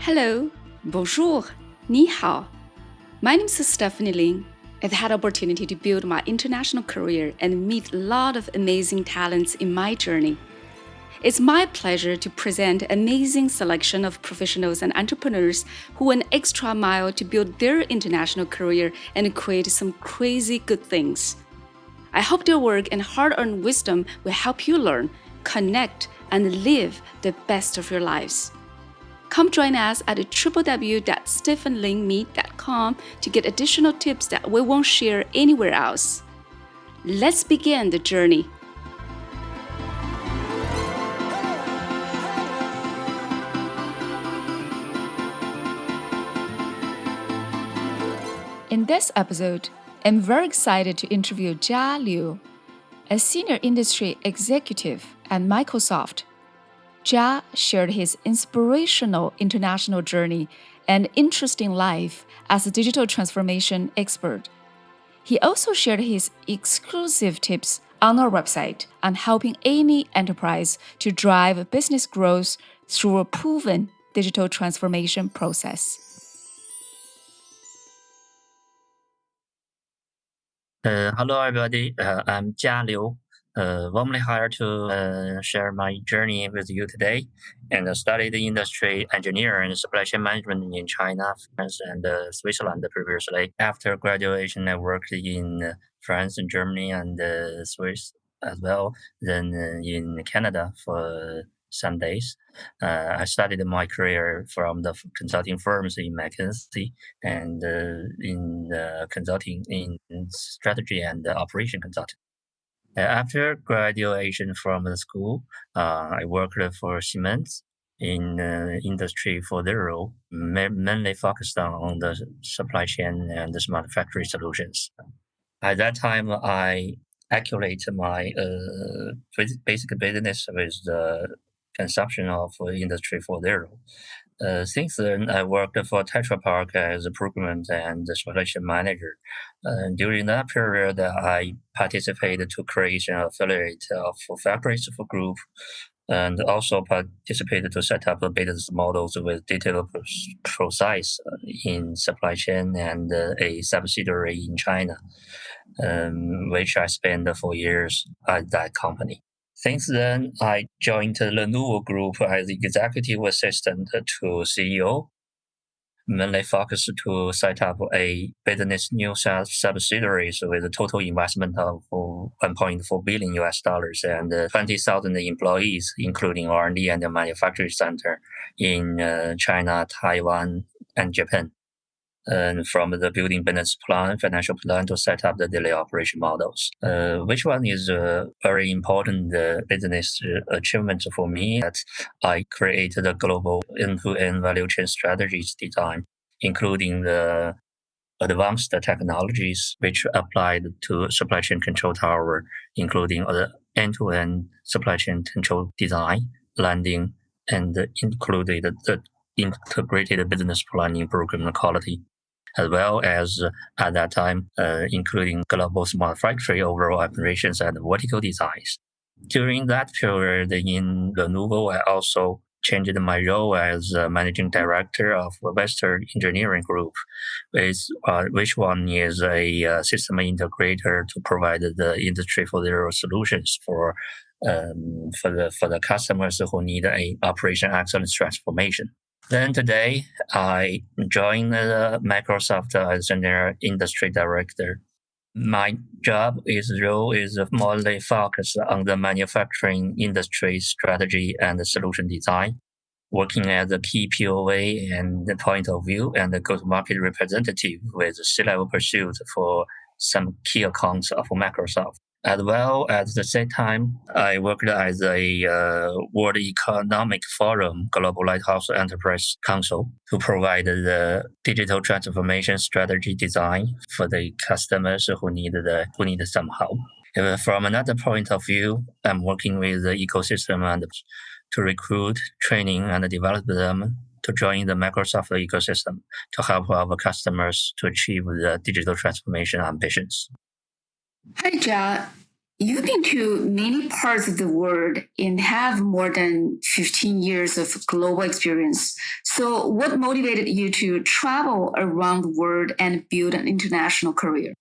Hello, bonjour, ni hao. My name is Stephanie Lin. I've had the opportunity to build my international career and meet a lot of amazing talents in my journey. It's my pleasure to present an amazing selection of professionals and entrepreneurs who went an extra mile to build their international career and create some crazy good things. I hope their work and hard-earned wisdom will help you learn, connect, and live the best of your lives. Come join us at www.stephenlinmeet.com to get additional tips that we won't share anywhere else. Let's begin the journey. In this episode, I'm very excited to interview Jia Liu, a senior industry executive at Microsoft. Jia shared his inspirational international journey and interesting life as a digital transformation expert. He also shared his exclusive tips on our website on helping any enterprise to drive business growth through a proven digital transformation process. Hello, everybody. I'm Jia Liu. Warmly hired to share my journey with you today, and studied industry engineer and supply chain management in China, France, and Switzerland previously. After graduation, I worked in France and Germany and Swiss as well. Then in Canada for some days. I started my career from the consulting firms in McKinsey and in consulting in strategy and operation consulting. After graduation from the school, I worked for Siemens in Industry 4.0, mainly focused on the supply chain and the smart factory solutions. At that time, I calculate my basic business with the consumption of Industry 4.0. Since then, I worked for Tetra Pak as a procurement and supply chain manager. During that period, I participated to creation affiliate of factories for group, and also participated to set up business models with detailed process in supply chain and a subsidiary in China, which I spent 4 years at that company. Since then, I joined the Lenovo Group as executive assistant to CEO, mainly focused to set up a business new subsidiaries with a total investment of $1.4 billion and 20,000 employees, including R&D and the manufacturing center in China, Taiwan, and Japan. And from the building business plan, financial plan to set up the daily operation models. Which one is a very important business achievement for me that I created a global end-to-end value chain strategies design, including the advanced technologies which applied to supply chain control tower, including the end-to-end supply chain control design, landing, and included the integrated business planning program quality, as well as at that time, including global smart factory overall operations and vertical designs. During that period in Lenovo, I also changed my role as managing director of Western Engineering Group, which one is a system integrator to provide the Industry 4.0 solutions for the customers who need a operation excellence transformation. Then today, I joined Microsoft as an industry director. My role is mostly focused on the manufacturing industry strategy and solution design, working as a key POA and the point of view and the go-to-market representative with C-level pursuit for some key accounts of Microsoft. As well, at the same time, I worked as a World Economic Forum Global Lighthouse Enterprise Council to provide the digital transformation strategy design for the customers who need some help. From another point of view, I'm working with the ecosystem and to recruit, training, and develop them to join the Microsoft ecosystem to help our customers to achieve the digital transformation ambitions. Hi, Jia. You've been to many parts of the world and have more than 15 years of global experience. So, what motivated you to travel around the world and build an international career?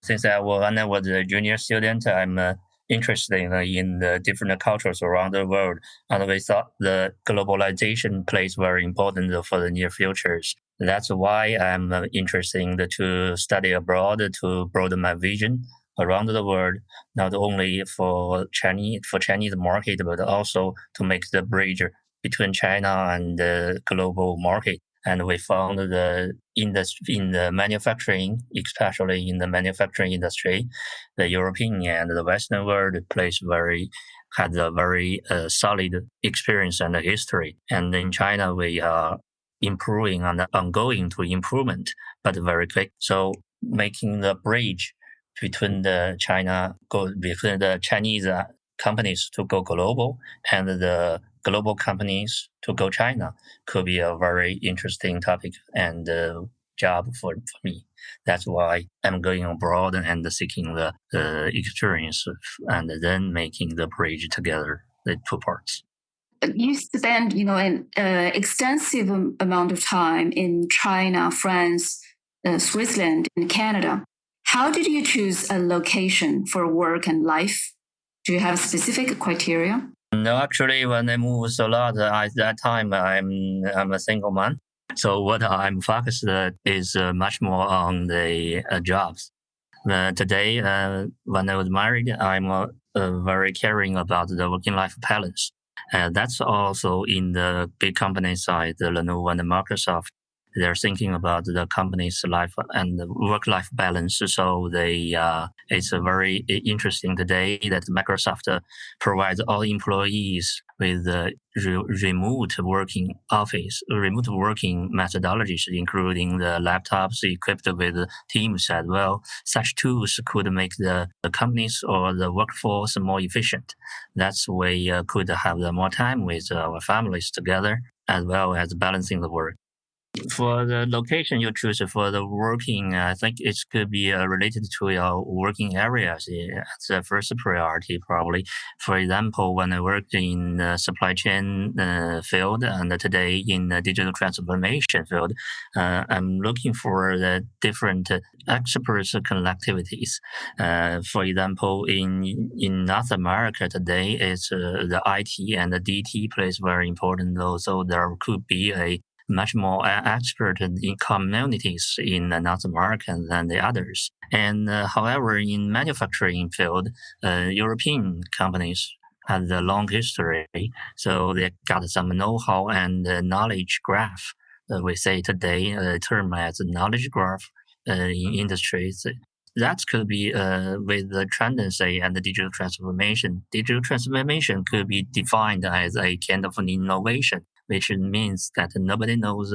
Since when I was a junior student, I'm interested in the different cultures around the world, and we thought the globalization plays very important for the near futures. That's why I'm interested to study abroad to broaden my vision around the world, not only for Chinese market, but also to make the bridge between China and the global market. And we found the industry in the manufacturing, especially in the manufacturing industry, the European and the Western world had a very solid experience and history. And in China, we are improving and ongoing to improvement, but very quick. So making the bridge between the Chinese companies to go global and the global companies to go China could be a very interesting topic and job for me. That's why I'm going abroad and seeking the experience and then making the bridge together, the two parts. You spend, an extensive amount of time in China, France, Switzerland, and Canada. How did you choose a location for work and life? Do you have specific criteria? No, actually, when I moved a lot, at that time I'm a single man. So what I'm focused is much more on the jobs. Today, when I was married, I'm very caring about the working life balance. That's also in the big company side, the Lenovo and the Microsoft. They're thinking about the company's life and work-life balance. So it's a very interesting today that Microsoft provides all employees with remote working methodologies, including the laptops equipped with Teams as well. Such tools could make the companies or the workforce more efficient. That's way could have more time with our families together, as well as balancing the work. For the location you choose for the working, I think it could be related to your working areas. It's the first priority, probably. For example, when I worked in the supply chain field and today in the digital transformation field, I'm looking for the different experts connectivities. For example, in North America today, it's the IT and the DT plays very important role. So there could be a much more expert in communities in North America than the others. And however, in manufacturing field, European companies have a long history, so they got some know-how and knowledge graph. We say today term as knowledge graph in industries. That could be with the tendency and the digital transformation. Digital transformation could be defined as a kind of an innovation, which means that nobody knows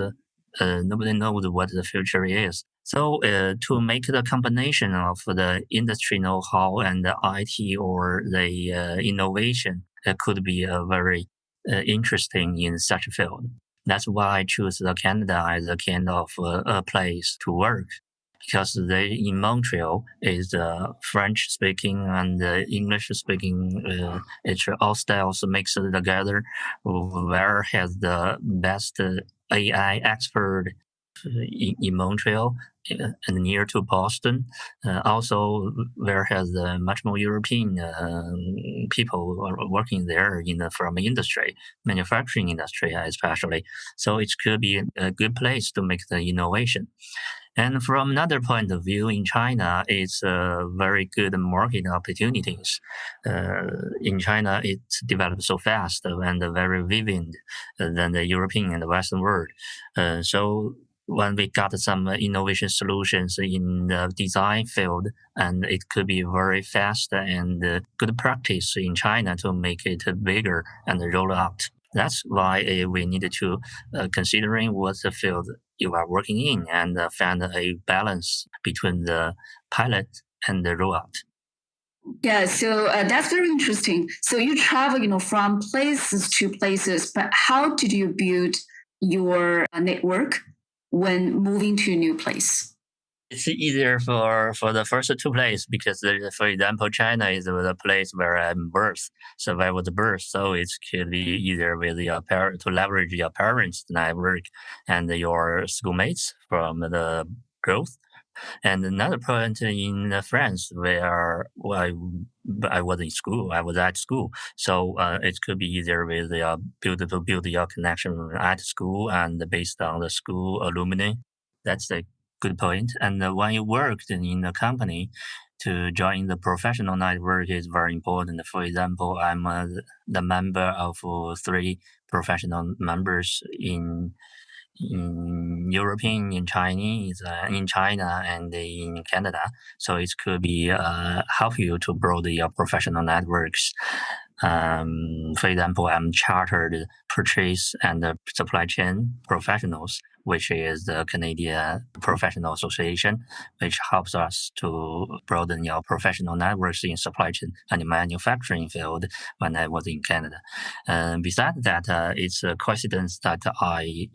what the future is. So to make the combination of the industry know-how and the IT or the innovation, could be very interesting in such a field. That's why I choose the Canada as a kind of a place to work because they in Montreal is French speaking and English speaking. It's all styles mixed together. Where has the best AI expert in Montreal and near to Boston. Also, where has much more European people working there from industry, manufacturing industry especially. So it could be a good place to make the innovation. And from another point of view, in China, it's very good market opportunities. In China, it developed so fast and very vivid than the European and the Western world. So when we got some innovation solutions in the design field, and it could be very fast and good practice in China to make it bigger and roll out. That's why we needed to considering what the field you are working in and find a balance between the pilot and the rollout. Yeah, so that's very interesting. So you travel, from places to places, but how did you build your network when moving to a new place? It's easier for the first two places because, for example, China is the place where I'm birth, so where I was birth. So it could be easier with your parent to leverage your parents' network and your schoolmates from the growth. And another point in France where I was in school, I was at school, so it could be easier with build your connection at school and based on the school alumni. That's a good point. And when you worked in a company, to join the professional network is very important. For example, I'm the member of three professional members in European, in Chinese, in China, and in Canada. So it could be help you to build your professional networks. For example, I'm chartered purchase and supply chain professionals, which is the Canadian Professional Association, which helps us to broaden your professional networks in supply chain and manufacturing field when I was in Canada. Besides that, it's a coincidence that I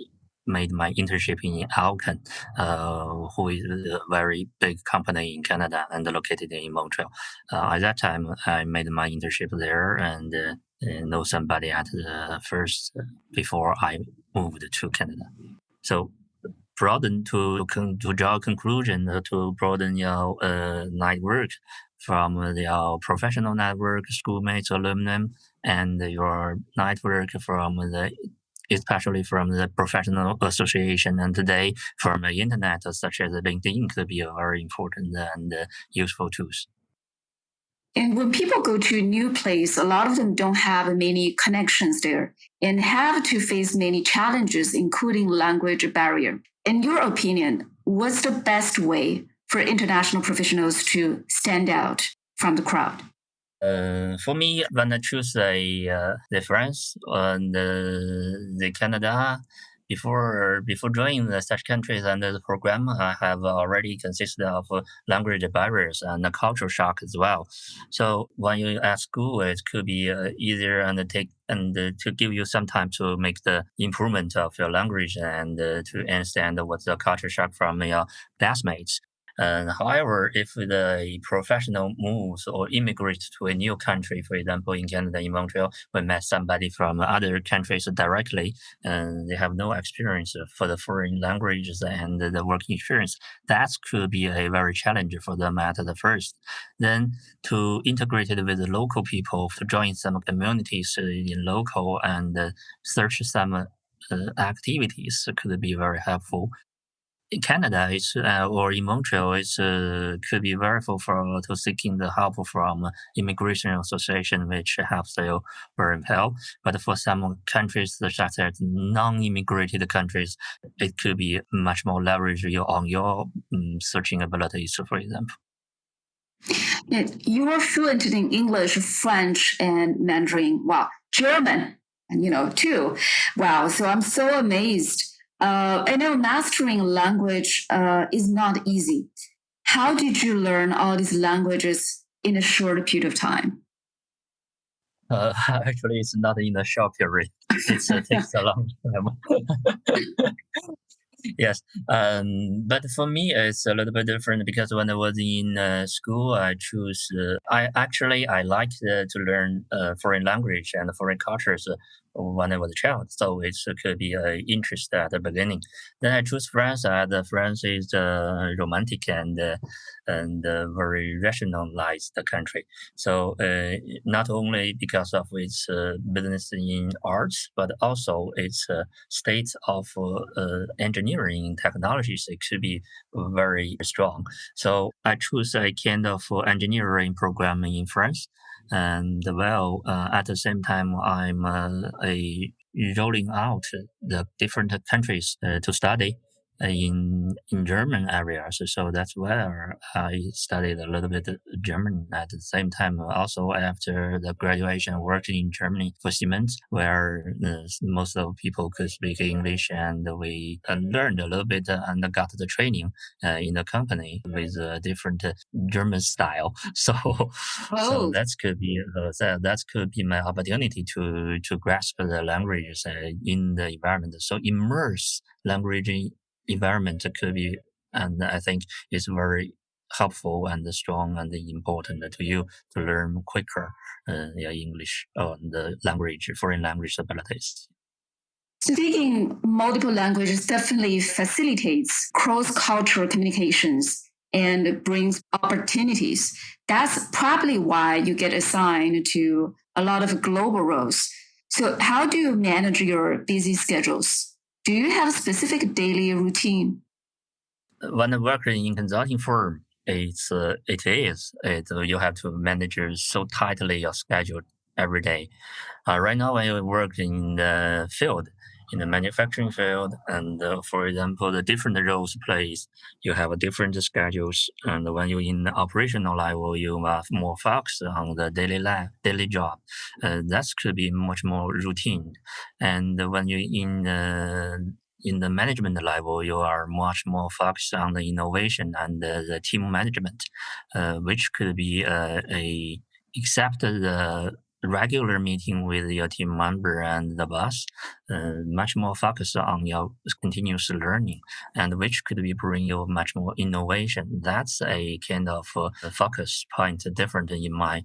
made my internship in Alcan, who is a very big company in Canada and located in Montreal. At that time, I made my internship there and know somebody at the first before I moved to Canada. So broaden to draw a conclusion to broaden your network from your professional network, schoolmates, alumni, and your network from the especially from the professional association, and today from the internet, such as LinkedIn, could be a very important and useful tools. And when people go to a new place, a lot of them don't have many connections there and have to face many challenges, including language barrier. In your opinion, what's the best way for international professionals to stand out from the crowd? For me, when I choose the France and the Canada, before joining such countries under the program, I have already consisted of language barriers and a cultural shock as well. So when you at school, it could be easier and to give you some time to make the improvement of your language and to understand what's the culture shock from your classmates. However, if the professional moves or immigrates to a new country, for example, in Canada, in Montreal, we met somebody from other countries directly, and they have no experience for the foreign languages and the working experience, that could be a very challenging for them at the first. Then to integrate it with the local people, to join some communities in local and search some activities could be very helpful. In Canada, or in Montreal, could be very helpful for to seeking the help from immigration association, which helps you very well. But for some countries, such as non-immigrated countries, it could be much more leverage on your searching abilities, for example. You are fluent in English, French, and Mandarin. Wow, German, and too. Wow, so I'm so amazed. I know mastering language is not easy. How did you learn all these languages in a short period of time? Actually, it's not in a short period. It takes a long time. Yes, but for me, it's a little bit different because when I was in school, I choose. I like to learn foreign language and foreign cultures when I was a child, so it could be an interest at the beginning. Then I choose France. France is romantic and very rationalized country. So not only because of its business in arts, but also its state of engineering and technologies, it could be very strong. So I choose a kind of engineering program in France. And at the same time, I'm rolling out the different countries to study in German areas. So that's where I studied a little bit German at the same time. Also, after the graduation, I worked in Germany for Siemens, where most of the people could speak English, and we learned a little bit and got the training in the company with a different German style. So that could be my opportunity to grasp the languages in the environment. So immerse language environment could be And I think it's very helpful and strong and important to you to learn quicker English or the language, foreign language abilities. Speaking multiple languages definitely facilitates cross-cultural communications and brings opportunities. That's probably why you get assigned to a lot of global roles. So how do you manage your busy schedules? Do you have a specific daily routine? When I work in consulting firm, you have to manage so tightly your schedule every day. Right now, I work in the field, in the manufacturing field, and for example, the different roles plays, you have different schedules. And when you're in the operational level, you are more focused on the daily job. That could be much more routine. And when you're in the management level, you are much more focused on the innovation and the team management, which could be except the regular meeting with your team member and the boss, much more focused on your continuous learning, and which could be bring you much more innovation. That's a kind of focus point different in my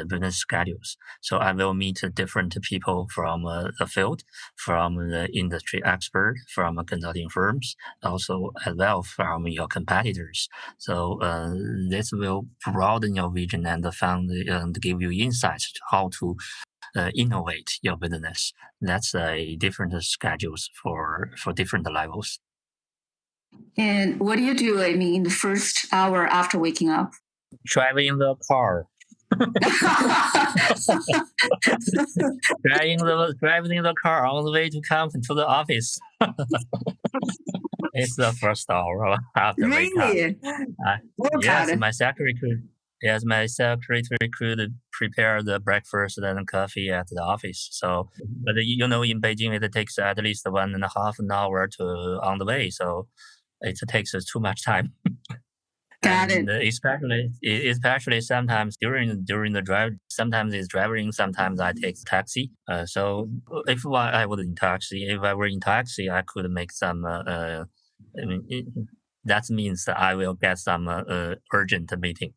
business schedules. So I will meet different people from the field, from the industry expert, from consulting firms, also as well from your competitors. So this will broaden your vision and give you insights how to innovate your business. That's a different schedules for different levels. And what do you do, in the first hour after waking up? Driving the car. driving the car on the way to come to the office. It's the first hour after wake up. Yes, my secretary could prepare the breakfast and coffee at the office. So, but in Beijing, it takes at least 1.5 hour to on the way. So it takes too much time. Got and it. especially sometimes during the drive, sometimes it's driving, sometimes I take taxi. So if I was in taxi, if I were in taxi, I could make some. That means that I will get some urgent meeting.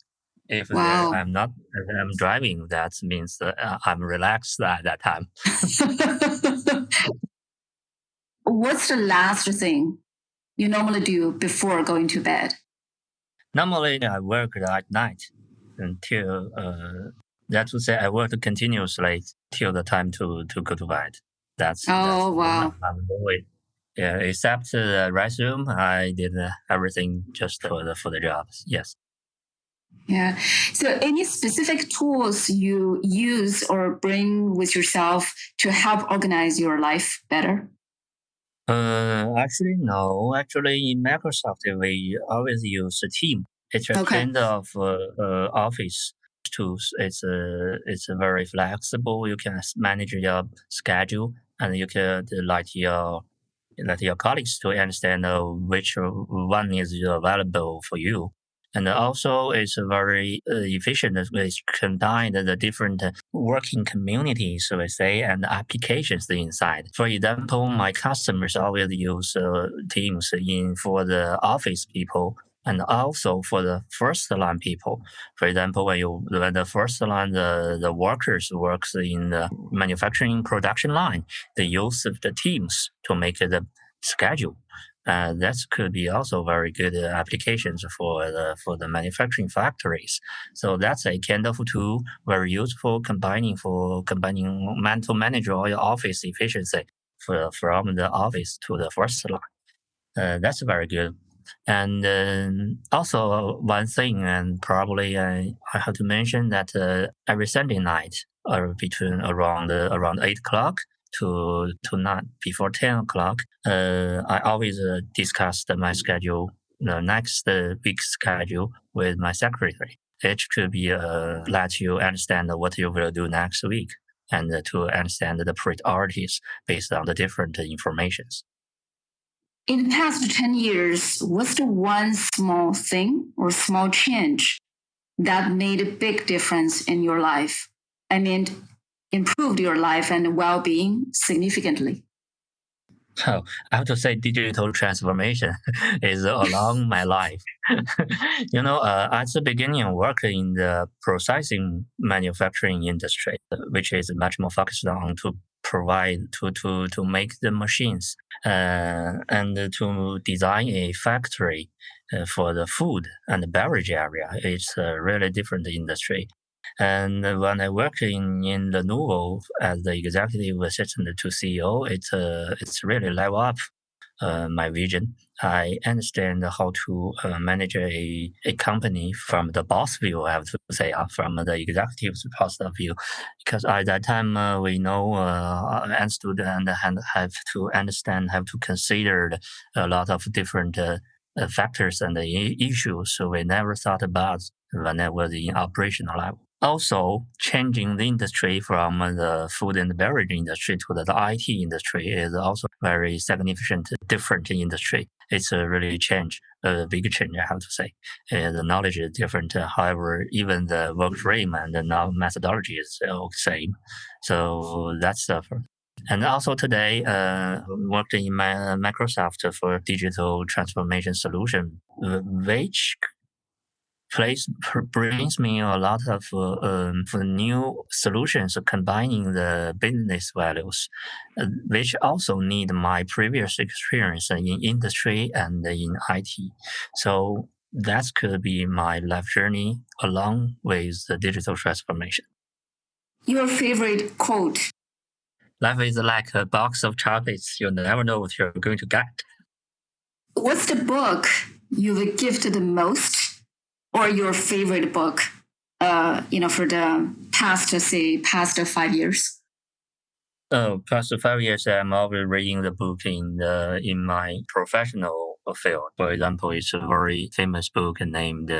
If I'm not, if I'm driving, that means that I'm relaxed at that time. What's the last thing you normally do before going to bed? Normally, I work at night until, that would say I work continuously till the time to go to bed. That's wow. I'm doing. Yeah, except the resume, I did everything just for the jobs. Yes. Yeah. So, any specific tools you use or bring with yourself to help organize your life better? Actually, no. Actually, in Microsoft, we always use a team. It's a kind of office tools. It's very flexible. You can manage your schedule, and you can let your colleagues to understand which one is available for you. And also, it's very efficient. It's combined the different working communities, so we say, and applications inside. For example, my customers always use Teams for the office people and also for the first line people. For example, when the first line, the workers works in the manufacturing production line, they use the Teams to make the schedule. That could be also very good applications for the manufacturing factories. So that's a kind of tool very useful combining to manage all your office efficiency from the office to the first line. That's very good. And also one thing, and probably I have to mention that every Sunday night, between around 8 o'clock to not before 10 o'clock, I always discuss my schedule, the next week's schedule with my secretary. It could be let you understand what you will do next week and to understand the priorities based on the different informations. In the past 10 years, what's the one small thing or small change that made a big difference in your life? Improved your life and well being significantly? Oh, I have to say digital transformation is along my life. At the beginning, I worked in the processing manufacturing industry, which is much more focused on to provide to make the machines and to design a factory for the food and beverage area. It's a really different industry. And when I worked in Lenovo as the executive assistant to CEO, it's really level up my vision. I understand how to manage a company from the boss view, I have to say, from the executive's point of view. Because at that time, we know understood and have to understand, have to consider a lot of different factors and issues. So we never thought about when I was in operational level. Also, changing the industry from the food and beverage industry to the IT industry is also very significant, different industry. It's a really change, a big change, I have to say. The knowledge is different. However, even the work frame and the methodology is all the same. So that's and also today, worked in Microsoft for digital transformation solution, which brings me a lot of new solutions combining the business values, which also need my previous experience in industry and in IT. So that could be my life journey along with the digital transformation. Your favorite quote? Life is like a box of chocolates. You never know what you're going to get. What's the book you've gifted the most? Or your favorite book, for the past 5 years? Past 5 years, I'm always reading the book in my professional field. For example, it's a very famous book named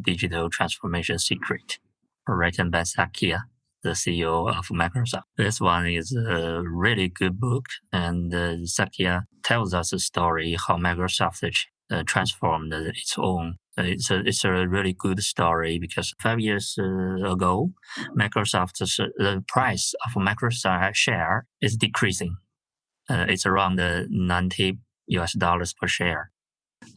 Digital Transformation Secret, written by Satya, the CEO of Microsoft. This one is a really good book, and Satya tells us a story how Microsoft transformed its own. It's a really good story because 5 years ago, the price of Microsoft share is decreasing. It's around $90 per share.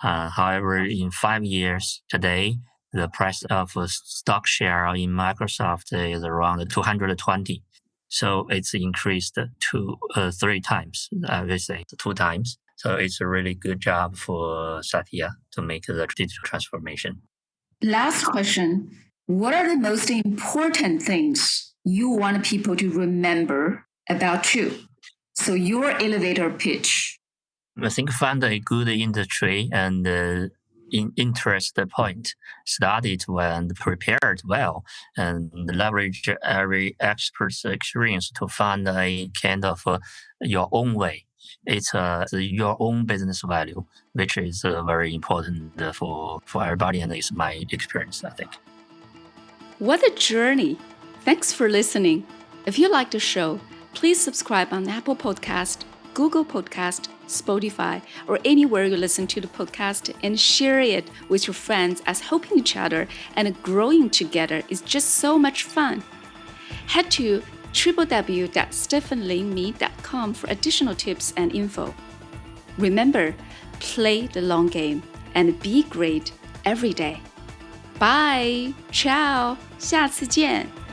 However, in 5 years today, the price of a stock share in Microsoft is around 220. So it's increased to 3 times, I would say 2 times. So it's a really good job for Satya to make the digital transformation. Last question. What are the most important things you want people to remember about you? So your elevator pitch. I think find a good industry and interest point, study it well and prepare it well, and leverage every expert's experience to find a kind of your own way. It's your own business value, which is very important for everybody, and it's my experience, I think. What a journey! Thanks for listening. If you like the show, please subscribe on Apple Podcast, Google Podcast, Spotify, or anywhere you listen to the podcast, and share it with your friends, as helping each other and growing together is just so much fun. Head to www.stephanielinme.com for additional tips and info. Remember, play the long game and be great every day. Bye, ciao, 下次见。